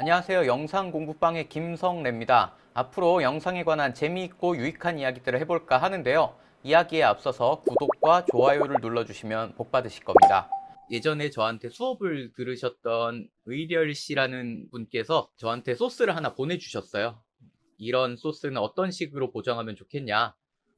안녕하세요. 영상 공부방의 김성래입니다. 앞으로 영상에 관한 재미있고 유익한 이야기들을 해볼까 하는데요. 이야기에 앞서서 구독과 좋아요를 눌러주시면 복 받으실 겁니다. 예전에 저한테 수업을 들으셨던 의렬 씨라는 분께서 저한테 소스를 하나 보내주셨어요. 이런 소스는 어떤 식으로 보정하면 좋겠냐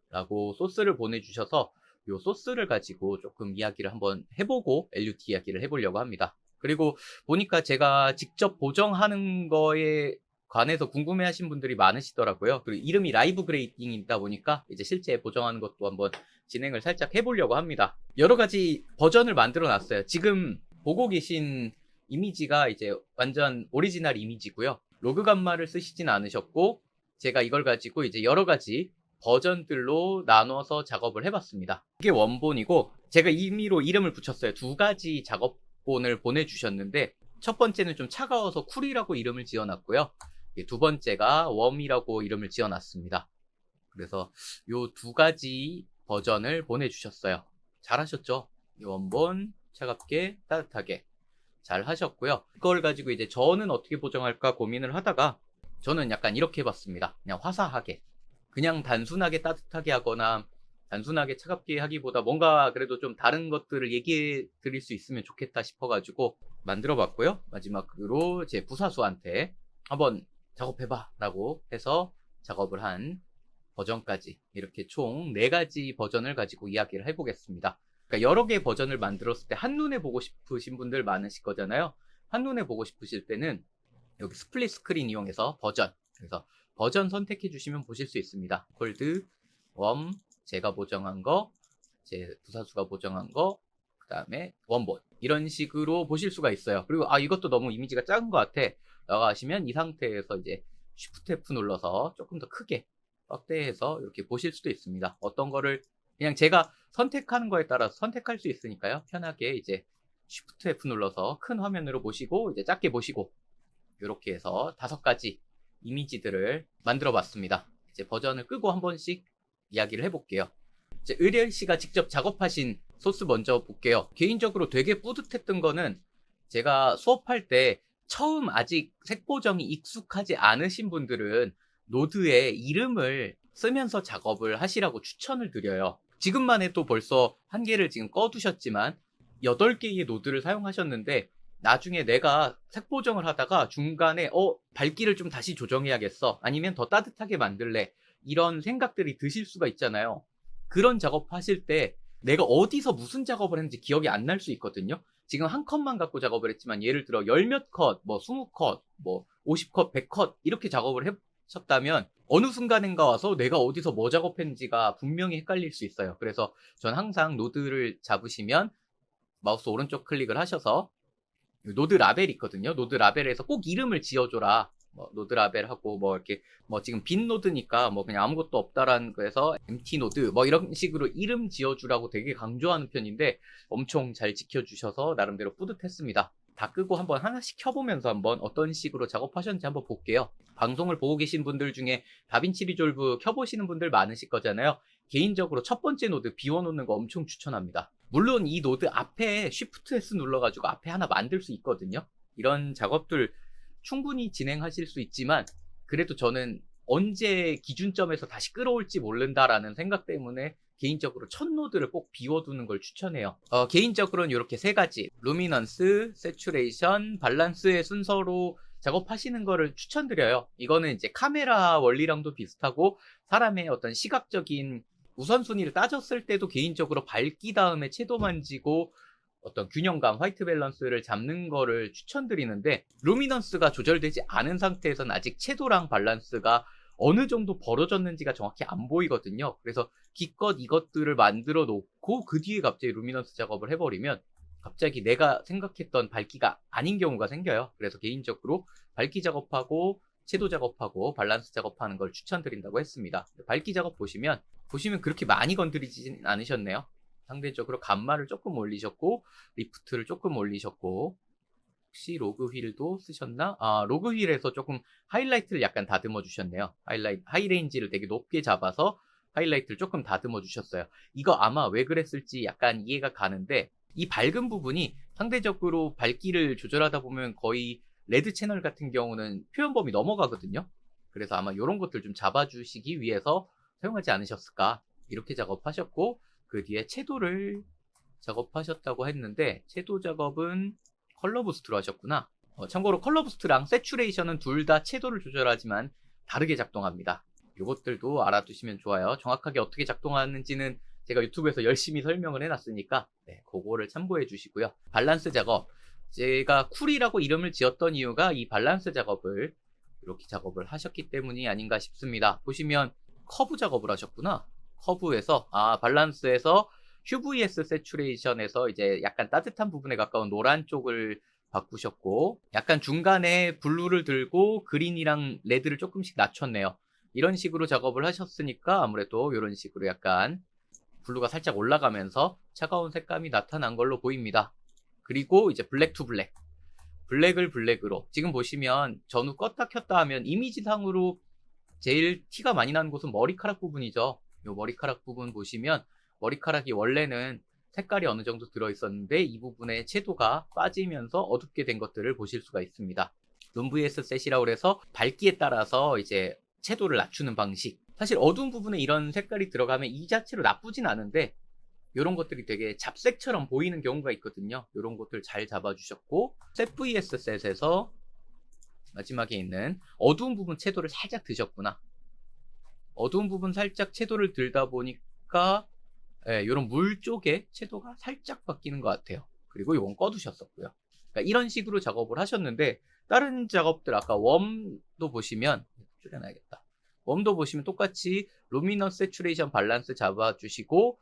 라고 소스를 보내주셔서 이 소스를 가지고 조금 이야기를 한번 해보고 LUT 이야기를 해보려고 합니다. 그리고 보니까 제가 직접 보정하는 거에 관해서 궁금해하신 분들이 많으시더라고요. 그리고 이름이 라이브 그레이팅이다 보니까 이제 실제 보정하는 것도 한번 진행을 살짝 해보려고 합니다. 여러 가지 버전을 만들어 놨어요. 지금 보고 계신 이미지가 이제 완전 오리지널 이미지고요. 로그 감마를 쓰시진 않으셨고, 제가 이걸 가지고 이제 여러 가지 버전들로 나눠서 작업을 해봤습니다. 이게 원본이고, 제가 임의로 이름을 붙였어요. 두 가지 작업본을 보내주셨는데, 첫 번째는 좀 차가워서 쿨이라고 이름을 지어놨고요. 두 번째가 웜이라고 이름을 지어놨습니다. 그래서 요 두 가지 버전을 보내주셨어요. 잘하셨죠? 이 원본 차갑게 따뜻하게 잘 하셨고요. 그걸 가지고 이제 저는 어떻게 보정할까 고민을 하다가 저는 약간 이렇게 해봤습니다. 그냥 화사하게, 그냥 단순하게 따뜻하게 하거나 단순하게 차갑게 하기보다 뭔가 그래도 좀 다른 것들을 얘기해 드릴 수 있으면 좋겠다 싶어가지고 만들어 봤고요. 마지막으로 제 부사수한테 한번 작업해봐 라고 해서 작업을 한 버전까지 이렇게 총 4가지 버전을 가지고 이야기를 해보겠습니다. 그러니까 여러 개의 버전을 만들었을 때 한눈에 보고 싶으신 분들 많으실 거잖아요. 한눈에 보고 싶으실 때는 여기 스플릿 스크린 이용해서 버전, 그래서 버전 선택해 주시면 보실 수 있습니다. 콜드, 웜, 제가 보정한 거, 제 부사수가 보정한 거, 그 다음에 원본, 이런 식으로 보실 수가 있어요. 그리고 이것도 너무 이미지가 작은 것 같아 라고 하시면 이 상태에서 이제 Shift F 눌러서 조금 더 크게 확대해서 이렇게 보실 수도 있습니다. 어떤 거를 그냥 제가 선택하는 거에 따라서 선택할 수 있으니까요. 편하게 이제 Shift F 눌러서 큰 화면으로 보시고 이제 작게 보시고 이렇게 해서 5가지 이미지들을 만들어 봤습니다. 이제 버전을 끄고 한 번씩 이야기를 해볼게요. 이제 의뢰 씨가 직접 작업하신 소스 먼저 볼게요. 개인적으로 되게 뿌듯했던 거는 제가 수업할 때 처음 아직 색보정이 익숙하지 않으신 분들은 노드에 이름을 쓰면서 작업을 하시라고 추천을 드려요. 지금만 해도 벌써 1개를 지금 꺼두셨지만 8개의 노드를 사용하셨는데 나중에 내가 색보정을 하다가 중간에 밝기를 좀 다시 조정해야겠어, 아니면 더 따뜻하게 만들래, 이런 생각들이 드실 수가 있잖아요. 그런 작업하실 때 내가 어디서 무슨 작업을 했는지 기억이 안 날 수 있거든요. 지금 한 컷만 갖고 작업을 했지만 예를 들어 열 몇 컷, 뭐 20컷, 뭐 50컷, 100컷 이렇게 작업을 하셨다면 어느 순간인가 와서 내가 어디서 뭐 작업했는지가 분명히 헷갈릴 수 있어요. 그래서 전 항상 노드를 잡으시면 마우스 오른쪽 클릭을 하셔서 노드 라벨 있거든요. 노드 라벨에서 꼭 이름을 지어줘라. 뭐 노드 라벨하고 뭐 이렇게 뭐 지금 빈 노드니까 뭐 그냥 아무것도 없다라는 거에서 empty 노드 뭐 이런 식으로 이름 지어주라고 되게 강조하는 편인데 엄청 잘 지켜주셔서 나름대로 뿌듯했습니다. 다 끄고 한번 하나씩 켜보면서 한번 어떤 식으로 작업하셨는지 한번 볼게요. 방송을 보고 계신 분들 중에 다빈치 리졸브 켜보시는 분들 많으실 거잖아요. 개인적으로 첫 번째 노드 비워놓는 거 엄청 추천합니다. 물론 이 노드 앞에 Shift S 눌러가지고 앞에 하나 만들 수 있거든요. 이런 작업들 충분히 진행하실 수 있지만 그래도 저는 언제 기준점에서 다시 끌어올지 모른다라는 생각 때문에 개인적으로 첫 노드를 꼭 비워두는 걸 추천해요. 개인적으로는 이렇게 3가지 루미넌스, 세츄레이션, 밸런스의 순서로 작업하시는 거를 추천드려요. 이거는 이제 카메라 원리랑도 비슷하고 사람의 어떤 시각적인 우선순위를 따졌을 때도 개인적으로 밝기 다음에 채도 만지고 어떤 균형감, 화이트 밸런스를 잡는 거를 추천드리는데 루미넌스가 조절되지 않은 상태에서는 아직 채도랑 밸런스가 어느 정도 벌어졌는지가 정확히 안 보이거든요. 그래서 기껏 이것들을 만들어 놓고 그 뒤에 갑자기 루미넌스 작업을 해버리면 갑자기 내가 생각했던 밝기가 아닌 경우가 생겨요. 그래서 개인적으로 밝기 작업하고 채도 작업하고 밸런스 작업하는 걸 추천드린다고 했습니다. 밝기 작업 보시면 그렇게 많이 건드리진 않으셨네요. 상대적으로 감마를 조금 올리셨고 리프트를 조금 올리셨고, 혹시 로그 휠도 쓰셨나? 로그 휠에서 조금 하이라이트를 약간 다듬어 주셨네요. 하이레인지를 되게 높게 잡아서 하이라이트를 조금 다듬어 주셨어요. 이거 아마 왜 그랬을지 약간 이해가 가는데 이 밝은 부분이 상대적으로 밝기를 조절하다 보면 거의 레드 채널 같은 경우는 표현 범위 넘어가거든요. 그래서 아마 이런 것들 좀 잡아주시기 위해서 사용하지 않으셨을까, 이렇게 작업하셨고, 그 뒤에 채도를 작업하셨다고 했는데, 채도 작업은 컬러 부스트로 하셨구나. 참고로 컬러 부스트랑 세츄레이션은 둘 다 채도를 조절하지만 다르게 작동합니다. 이것들도 알아두시면 좋아요. 정확하게 어떻게 작동하는지는 제가 유튜브에서 열심히 설명을 해놨으니까 그거를 참고해 주시고요. 밸런스 작업, 제가 쿨이라고 이름을 지었던 이유가 이 밸런스 작업을 이렇게 작업을 하셨기 때문이 아닌가 싶습니다. 보시면 커브 작업을 하셨구나. 커브에서 밸런스에서 QVS 세츄레이션에서 이제 약간 따뜻한 부분에 가까운 노란 쪽을 바꾸셨고, 약간 중간에 블루를 들고 그린이랑 레드를 조금씩 낮췄네요. 이런 식으로 작업을 하셨으니까 아무래도 이런 식으로 약간 블루가 살짝 올라가면서 차가운 색감이 나타난 걸로 보입니다. 그리고 이제 블랙 투 블랙, 블랙을 블랙으로, 지금 보시면 전후 껐다 켰다 하면 이미지상으로 제일 티가 많이 나는 곳은 머리카락 부분이죠. 이 머리카락 부분 보시면 머리카락이 원래는 색깔이 어느 정도 들어있었는데 이 부분에 채도가 빠지면서 어둡게 된 것들을 보실 수가 있습니다. 룸 vs 셋이라고 해서 밝기에 따라서 이제 채도를 낮추는 방식. 사실 어두운 부분에 이런 색깔이 들어가면 이 자체로 나쁘진 않은데 이런 것들이 되게 잡색처럼 보이는 경우가 있거든요. 이런 것들 잘 잡아주셨고, 셋 vs 셋에서 마지막에 있는 어두운 부분 채도를 살짝 드셨구나. 어두운 부분 살짝 채도를 들다 보니까 이런 물 쪽에 채도가 살짝 바뀌는 것 같아요. 그리고 이건 꺼두셨었고요. 그러니까 이런 식으로 작업을 하셨는데, 다른 작업들 아까 웜도 보시면, 줄여놔야겠다. 웜도 보시면 똑같이 루미너스 세츄레이션 밸런스 잡아주시고,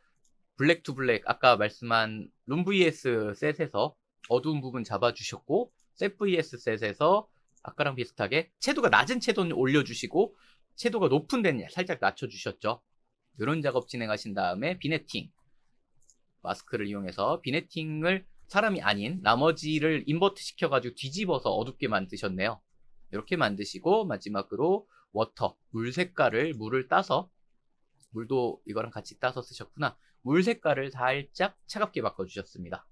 블랙 투 블랙 아까 말씀한 룸 vs 셋에서 어두운 부분 잡아주셨고, 셋 vs 셋에서 아까랑 비슷하게 채도가 낮은 채도는 올려주시고 채도가 높은 데는 살짝 낮춰주셨죠. 이런 작업 진행하신 다음에 비네팅 마스크를 이용해서 비네팅을 사람이 아닌 나머지를 인버트 시켜가지고 뒤집어서 어둡게 만드셨네요. 이렇게 만드시고 마지막으로 워터, 물 색깔을, 물을 따서, 물도 이거랑 같이 따서 쓰셨구나. 물 색깔을 살짝 차갑게 바꿔주셨습니다.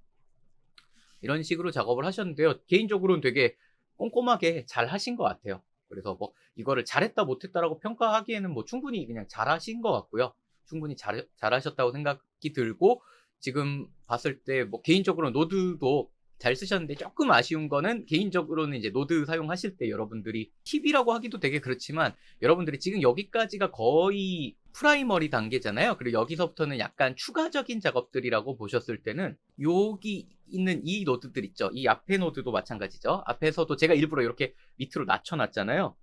이런 식으로 작업을 하셨는데요. 개인적으로는 되게 꼼꼼하게 잘 하신 것 같아요. 그래서 뭐 이거를 잘했다 못했다라고 평가하기에는 뭐 충분히 그냥 잘하신 것 같고요. 충분히 잘하셨다고 생각이 들고, 지금 봤을 때 뭐 개인적으로 노드도 잘 쓰셨는데 조금 아쉬운 거는, 개인적으로는 이제 노드 사용하실 때 여러분들이 팁이라고 하기도 되게 그렇지만, 여러분들이 지금 여기까지가 거의 프라이머리 단계잖아요. 그리고 여기서부터는 약간 추가적인 작업들이라고 보셨을 때는 여기 있는 이 노드들 있죠. 이 앞에 노드도 마찬가지죠. 앞에서도 제가 일부러 이렇게 밑으로 낮춰놨잖아요.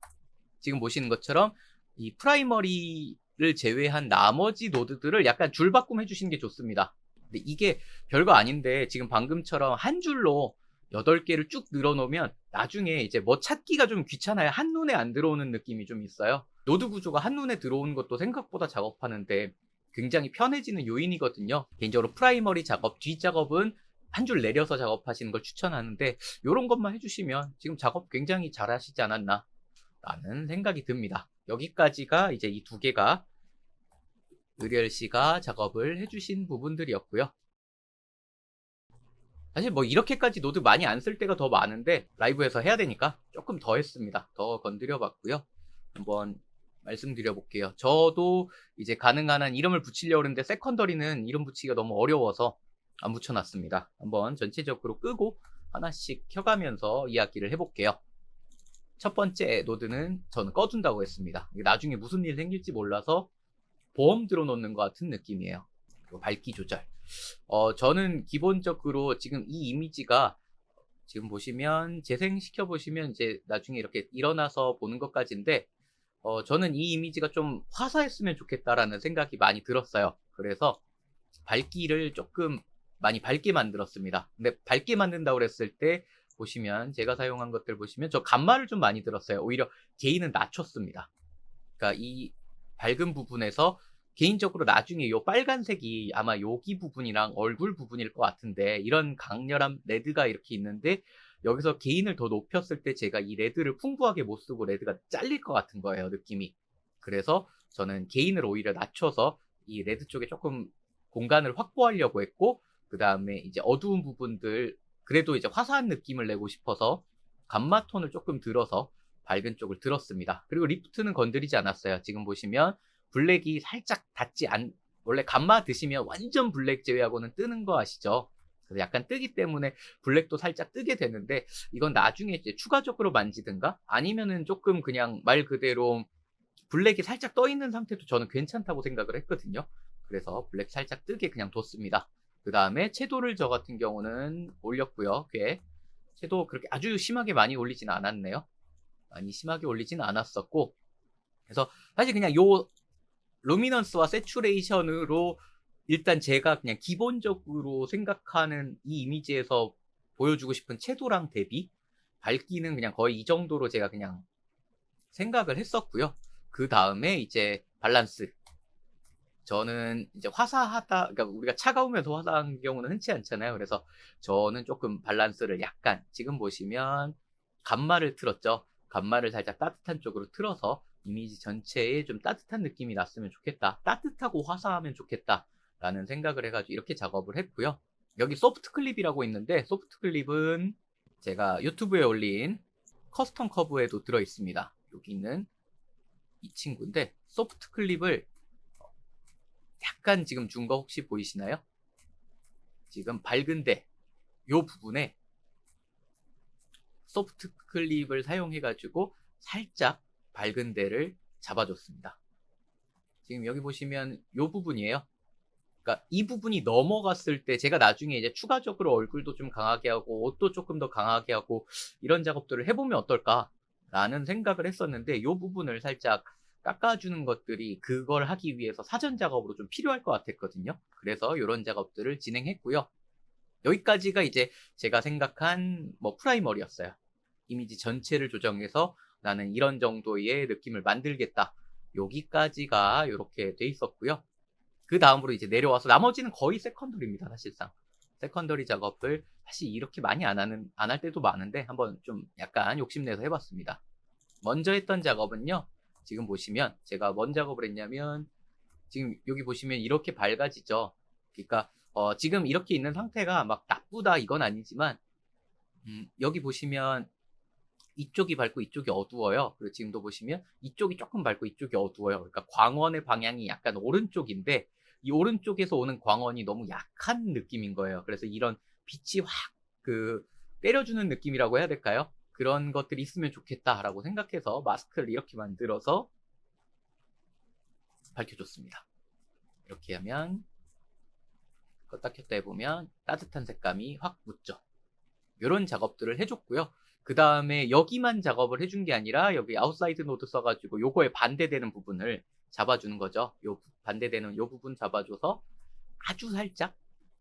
지금 보시는 것처럼 이 프라이머리를 제외한 나머지 노드들을 약간 줄바꿈 해주시는 게 좋습니다. 근데 이게 별거 아닌데 지금 방금처럼 한 줄로 8개를 쭉 늘어놓으면 나중에 이제 뭐 찾기가 좀 귀찮아요. 한눈에 안 들어오는 느낌이 좀 있어요. 노드 구조가 한눈에 들어오는 것도 생각보다 작업하는데 굉장히 편해지는 요인이거든요. 개인적으로 프라이머리 작업, 뒷 작업은 한 줄 내려서 작업하시는 걸 추천하는데, 이런 것만 해주시면 지금 작업 굉장히 잘 하시지 않았나 라는 생각이 듭니다. 여기까지가 이제 이 두 개가 의리엘 씨가 작업을 해주신 부분들이었고요. 사실 뭐 이렇게까지 노드 많이 안 쓸 때가 더 많은데 라이브에서 해야 되니까 조금 더 했습니다. 더 건드려 봤고요. 한번 말씀드려 볼게요. 저도 이제 가능한 한 이름을 붙이려고 했는데 세컨더리는 이름 붙이기가 너무 어려워서 안 붙여놨습니다. 한번 전체적으로 끄고 하나씩 켜가면서 이야기를 해볼게요. 첫 번째 노드는 저는 꺼둔다고 했습니다. 나중에 무슨 일 생길지 몰라서 보험 들어놓는 것 같은 느낌이에요. 그리고 밝기 조절. 저는 기본적으로 지금 이 이미지가 지금 보시면 재생시켜 보시면 이제 나중에 이렇게 일어나서 보는 것까지인데, 저는 이 이미지가 좀 화사했으면 좋겠다라는 생각이 많이 들었어요. 그래서 밝기를 조금 많이 밝게 만들었습니다. 근데 밝게 만든다고 그랬을 때 보시면 제가 사용한 것들 보시면 저 감마를 좀 많이 들었어요. 오히려 게인은 낮췄습니다. 그러니까 이 밝은 부분에서 개인적으로 나중에 이 빨간색이 아마 여기 부분이랑 얼굴 부분일 것 같은데, 이런 강렬한 레드가 이렇게 있는데 여기서 게인을 더 높였을 때 제가 이 레드를 풍부하게 못 쓰고 레드가 잘릴 것 같은 거예요, 느낌이. 그래서 저는 게인을 오히려 낮춰서 이 레드 쪽에 조금 공간을 확보하려고 했고, 그 다음에 이제 어두운 부분들 그래도 이제 화사한 느낌을 내고 싶어서 감마 톤을 조금 들어서 밝은 쪽을 들었습니다. 그리고 리프트는 건드리지 않았어요. 지금 보시면 블랙이 살짝 원래 감마 드시면 완전 블랙 제외하고는 뜨는 거 아시죠? 그래서 약간 뜨기 때문에 블랙도 살짝 뜨게 되는데, 이건 나중에 이제 추가적으로 만지든가 아니면은 조금 그냥 말 그대로 블랙이 살짝 떠 있는 상태도 저는 괜찮다고 생각을 했거든요. 그래서 블랙 살짝 뜨게 그냥 뒀습니다. 그 다음에 채도를 저 같은 경우는 올렸고요. 꽤 채도 그렇게 아주 심하게 많이 올리진 않았네요. 많이 심하게 올리진 않았었고, 그래서 사실 그냥 요 루미넌스와 세츄레이션으로 일단 제가 그냥 기본적으로 생각하는 이 이미지에서 보여주고 싶은 채도랑 대비 밝기는 그냥 거의 이 정도로 제가 그냥 생각을 했었고요. 그 다음에 이제 밸런스. 저는 이제 화사하다, 그러니까 우리가 차가우면서 화사한 경우는 흔치 않잖아요. 그래서 저는 조금 밸런스를 약간, 지금 보시면 감마를 틀었죠. 감마를 살짝 따뜻한 쪽으로 틀어서 이미지 전체에 좀 따뜻한 느낌이 났으면 좋겠다. 따뜻하고 화사하면 좋겠다. 라는 생각을 해가지고 이렇게 작업을 했고요. 여기 소프트 클립이라고 있는데, 소프트 클립은 제가 유튜브에 올린 커스텀 커브에도 들어 있습니다. 여기 있는 이 친구인데, 소프트 클립을 약간 지금 준 거 혹시 보이시나요? 지금 밝은데 요 부분에 소프트 클립을 사용해가지고 살짝 밝은 데를 잡아줬습니다. 지금 여기 보시면 요 부분이에요. 그러니까 이 부분이 넘어갔을 때 제가 나중에 이제 추가적으로 얼굴도 좀 강하게 하고 옷도 조금 더 강하게 하고 이런 작업들을 해보면 어떨까라는 생각을 했었는데, 요 부분을 살짝 깎아주는 것들이 그걸 하기 위해서 사전 작업으로 좀 필요할 것 같았거든요. 그래서 이런 작업들을 진행했고요. 여기까지가 이제 제가 생각한 뭐 프라이머리였어요. 이미지 전체를 조정해서 나는 이런 정도의 느낌을 만들겠다. 여기까지가 이렇게 돼 있었고요. 그 다음으로 이제 내려와서 나머지는 거의 세컨더리입니다. 사실상 세컨더리 작업을 사실 이렇게 많이 안 할 때도 많은데 한번 좀 약간 욕심내서 해봤습니다. 먼저 했던 작업은요, 지금 보시면 제가 뭔 작업을 했냐면, 지금 여기 보시면 이렇게 밝아지죠. 그러니까 지금 이렇게 있는 상태가 막 나쁘다 이건 아니지만, 여기 보시면 이쪽이 밝고 이쪽이 어두워요. 그리고 지금도 보시면 이쪽이 조금 밝고 이쪽이 어두워요. 그러니까 광원의 방향이 약간 오른쪽인데, 이 오른쪽에서 오는 광원이 너무 약한 느낌인 거예요. 그래서 이런 빛이 확 때려주는 느낌이라고 해야 될까요? 그런 것들이 있으면 좋겠다라고 생각해서 마스크를 이렇게 만들어서 밝혀줬습니다. 이렇게 하면 껐다 켰다 해보면 따뜻한 색감이 확 묻죠. 이런 작업들을 해줬고요. 그 다음에 여기만 작업을 해준 게 아니라 여기 아웃사이드 노드 써가지고 요거에 반대되는 부분을 잡아주는 거죠. 요 반대되는 요 부분 잡아줘서 아주 살짝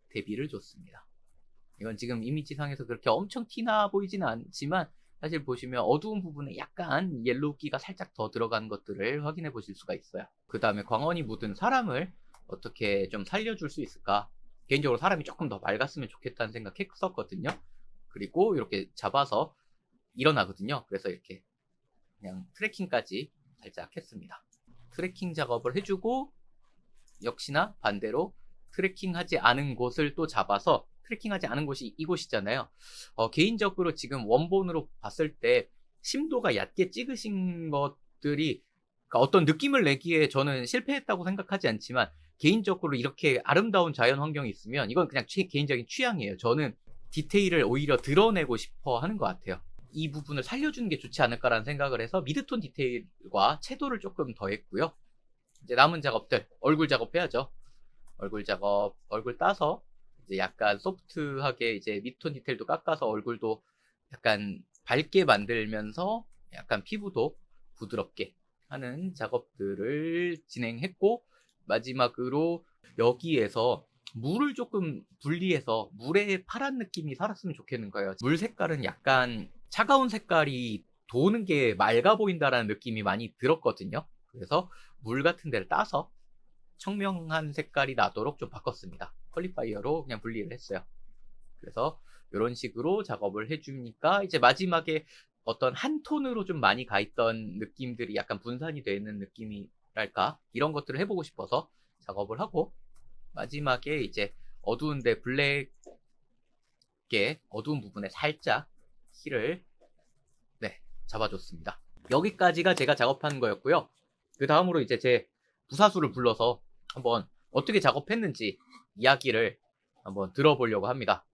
대비를 줬습니다. 이건 지금 이미지상에서 그렇게 엄청 티나 보이지는 않지만, 사실 보시면 어두운 부분에 약간 옐로우기가 살짝 더 들어간 것들을 확인해 보실 수가 있어요. 그 다음에 광원이 묻은 사람을 어떻게 좀 살려줄 수 있을까? 개인적으로 사람이 조금 더 밝았으면 좋겠다는 생각했었거든요. 그리고 이렇게 잡아서 일어나거든요. 그래서 이렇게 그냥 트래킹까지 살짝 했습니다. 트래킹 작업을 해주고, 역시나 반대로 트래킹하지 않은 곳을 또 잡아서, 트래킹하지 않은 곳이 이곳이잖아요. 개인적으로 지금 원본으로 봤을 때 심도가 얕게 찍으신 것들이, 그러니까 어떤 느낌을 내기에 저는 실패했다고 생각하지 않지만, 개인적으로 이렇게 아름다운 자연 환경이 있으면 이건 그냥 제 개인적인 취향이에요. 저는 디테일을 오히려 드러내고 싶어 하는 것 같아요. 이 부분을 살려주는 게 좋지 않을까라는 생각을 해서 미드톤 디테일과 채도를 조금 더 했고요. 이제 남은 작업들, 얼굴 작업해야죠. 얼굴 작업, 얼굴 따서 이제 약간 소프트하게 이제 미드톤 디테일도 깎아서 얼굴도 약간 밝게 만들면서 약간 피부도 부드럽게 하는 작업들을 진행했고, 마지막으로 여기에서 물을 조금 분리해서 물에 파란 느낌이 살았으면 좋겠는 거예요. 물 색깔은 약간 차가운 색깔이 도는 게 맑아 보인다라는 느낌이 많이 들었거든요. 그래서 물 같은 데를 따서 청명한 색깔이 나도록 좀 바꿨습니다. 퀄리파이어로 그냥 분리를 했어요. 그래서 이런 식으로 작업을 해주니까 이제 마지막에 어떤 한 톤으로 좀 많이 가 있던 느낌들이 약간 분산이 되는 느낌이랄까, 이런 것들을 해보고 싶어서 작업을 하고, 마지막에 이제 어두운데 블랙의 어두운 부분에 살짝 힐을 잡아줬습니다. 여기까지가 제가 작업한 거였고요. 그 다음으로 이제 제 부사수를 불러서 한번 어떻게 작업했는지 이야기를 한번 들어보려고 합니다.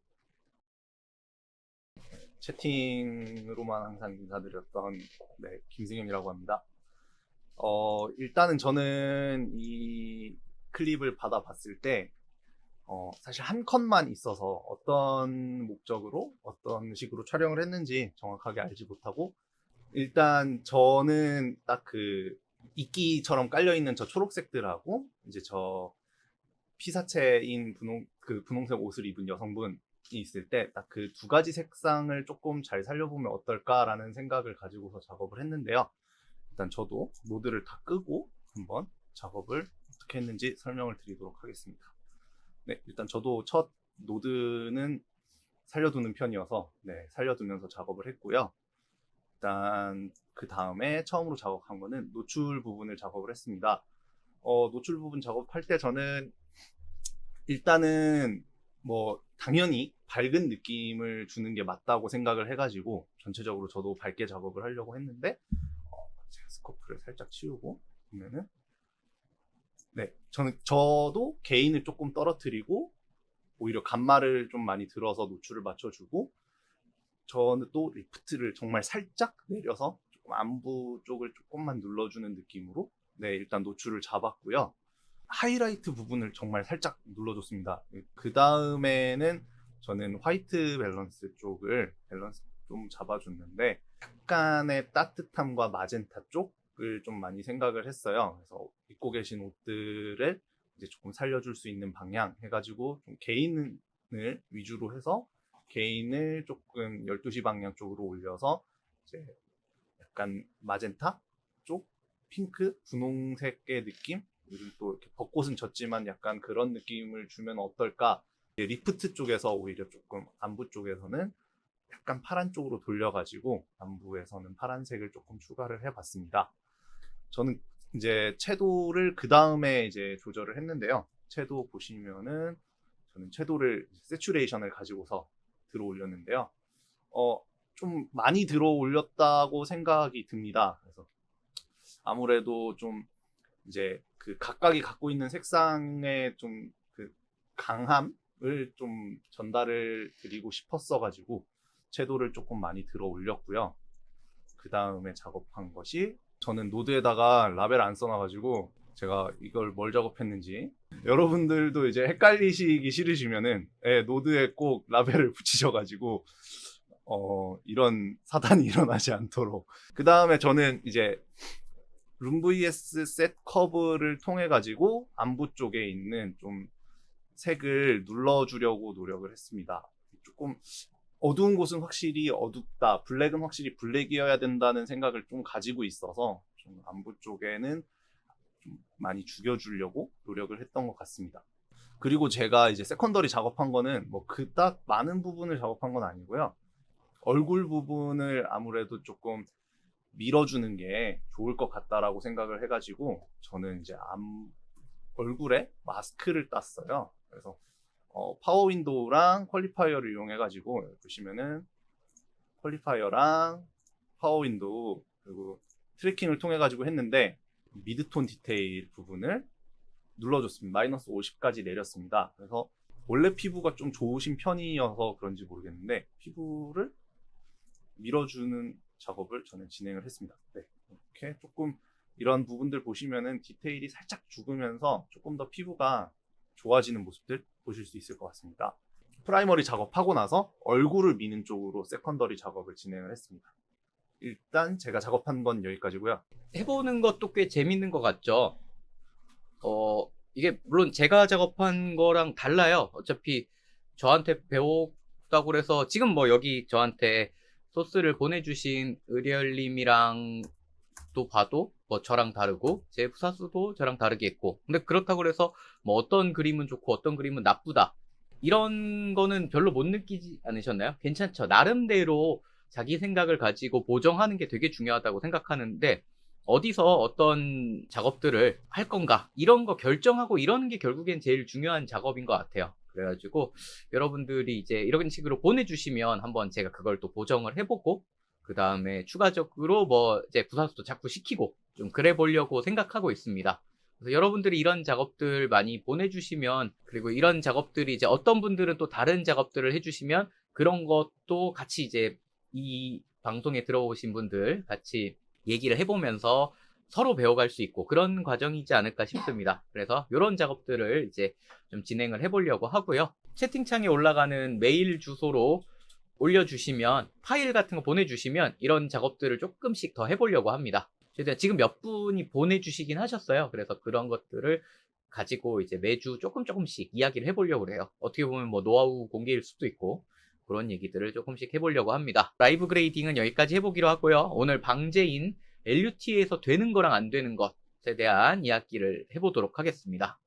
채팅으로만 항상 인사드렸던 김승현이라고 합니다. 일단은 저는 이 클립을 받아봤을 때 사실 한 컷만 있어서 어떤 목적으로 어떤 식으로 촬영을 했는지 정확하게 알지 못하고, 일단 저는 딱 그 이끼처럼 깔려있는 저 초록색들하고 이제 저 피사체인 분홍색 옷을 입은 여성분이 있을 때 딱 그 두 가지 색상을 조금 잘 살려보면 어떨까라는 생각을 가지고서 작업을 했는데요. 일단 저도 노드를 다 끄고 한번 작업을 어떻게 했는지 설명을 드리도록 하겠습니다. 네, 일단 저도 첫 노드는 살려두는 편이어서 살려두면서 작업을 했고요. 일단 그 다음에 처음으로 작업한 거는 노출 부분을 작업을 했습니다. 노출 부분 작업할 때 저는 일단은 뭐 당연히 밝은 느낌을 주는 게 맞다고 생각을 해가지고 전체적으로 저도 밝게 작업을 하려고 했는데, 제가 스코프를 살짝 치우고 보면은 저도 게인을 조금 떨어뜨리고 오히려 감마를 좀 많이 들어서 노출을 맞춰주고, 저는 또 리프트를 정말 살짝 내려서 조금 안부 쪽을 조금만 눌러주는 느낌으로 일단 노출을 잡았고요. 하이라이트 부분을 정말 살짝 눌러줬습니다. 그 다음에는 저는 화이트 밸런스 쪽을 좀 잡아줬는데, 약간의 따뜻함과 마젠타 쪽을 좀 많이 생각을 했어요. 그래서 입고 계신 옷들을 이제 조금 살려줄 수 있는 방향 해가지고 좀 게인을 위주로 해서 게인을 조금 12시 방향 쪽으로 올려서 이제 약간 마젠타 쪽, 핑크, 분홍색의 느낌, 요즘 또 이렇게 벚꽃은 졌지만 약간 그런 느낌을 주면 어떨까. 리프트 쪽에서 오히려 조금 안부 쪽에서는 약간 파란 쪽으로 돌려가지고 안부에서는 파란색을 조금 추가를 해봤습니다. 저는 이제 채도를 그 다음에 이제 조절을 했는데요. 채도 보시면은 저는 채도를 세츄레이션을 가지고서 들어 올렸는데요. 좀 많이 들어 올렸다고 생각이 듭니다. 그래서 아무래도 좀 이제 그 각각이 갖고 있는 색상의 좀 그 강함을 좀 전달을 드리고 싶었어 가지고 채도를 조금 많이 들어 올렸고요. 그 다음에 작업한 것이, 저는 노드에다가 라벨 안 써놔가지고 제가 이걸 뭘 작업했는지 여러분들도 이제 헷갈리시기 싫으시면은 노드에 꼭 라벨을 붙이셔가지고 이런 사단이 일어나지 않도록. 그 다음에 저는 이제 룸 vs 셋 커브를 통해 가지고 안부 쪽에 있는 좀 색을 눌러주려고 노력을 했습니다. 조금 어두운 곳은 확실히 어둡다, 블랙은 확실히 블랙이어야 된다는 생각을 좀 가지고 있어서 좀 안부 쪽에는 좀 많이 죽여주려고 노력을 했던 것 같습니다. 그리고 제가 이제 세컨더리 작업한 거는 뭐 그닥 많은 부분을 작업한 건 아니고요. 얼굴 부분을 아무래도 조금 밀어주는 게 좋을 것 같다라고 생각을 해가지고 저는 이제 얼굴에 마스크를 땄어요. 그래서 파워 윈도우랑 퀄리파이어를 이용해가지고 보시면은 퀄리파이어랑 파워 윈도우 그리고 트래킹을 통해가지고 했는데, 미드톤 디테일 부분을 눌러줬습니다. 마이너스 50까지 내렸습니다. 그래서 원래 피부가 좀 좋으신 편이어서 그런지 모르겠는데 피부를 밀어주는 작업을 저는 진행을 했습니다. 이렇게 조금 이런 부분들 보시면은 디테일이 살짝 죽으면서 조금 더 피부가 좋아지는 모습들 보실 수 있을 것 같습니다. 프라이머리 작업하고 나서 얼굴을 미는 쪽으로 세컨더리 작업을 진행을 했습니다. 일단 제가 작업한 건 여기까지고요. 해보는 것도 꽤 재밌는 것 같죠? 이게 물론 제가 작업한 거랑 달라요. 어차피 저한테 배웠다고 그래서 지금 뭐 여기 저한테 소스를 보내주신 의리얼님이랑 또 봐도 뭐 저랑 다르고 제 부사수도 저랑 다르겠고, 근데 그렇다고 해서 뭐 어떤 그림은 좋고 어떤 그림은 나쁘다 이런 거는 별로 못 느끼지 않으셨나요? 괜찮죠? 나름대로 자기 생각을 가지고 보정하는 게 되게 중요하다고 생각하는데, 어디서 어떤 작업들을 할 건가 이런 거 결정하고 이러는 게 결국엔 제일 중요한 작업인 것 같아요. 그래가지고 여러분들이 이제 이런 식으로 보내주시면 한번 제가 그걸 또 보정을 해보고 그 다음에 추가적으로 뭐 이제 부사수도 자꾸 시키고 좀 그래 보려고 생각하고 있습니다. 그래서 여러분들이 이런 작업들 많이 보내주시면, 그리고 이런 작업들이 이제 어떤 분들은 또 다른 작업들을 해주시면 그런 것도 같이 이제 이 방송에 들어오신 분들 같이 얘기를 해보면서 서로 배워갈 수 있고 그런 과정이지 않을까 싶습니다. 그래서 이런 작업들을 이제 좀 진행을 해보려고 하고요. 채팅창에 올라가는 메일 주소로 올려주시면, 파일 같은 거 보내주시면 이런 작업들을 조금씩 더 해보려고 합니다. 최대한 지금 몇 분이 보내주시긴 하셨어요. 그래서 그런 것들을 가지고 이제 매주 조금씩 이야기를 해보려고 그래요. 어떻게 보면 뭐 노하우 공개일 수도 있고 그런 얘기들을 조금씩 해보려고 합니다. 라이브 그레이딩은 여기까지 해보기로 하고요. 오늘 방제인 LUT에서 되는 거랑 안 되는 것에 대한 이야기를 해보도록 하겠습니다.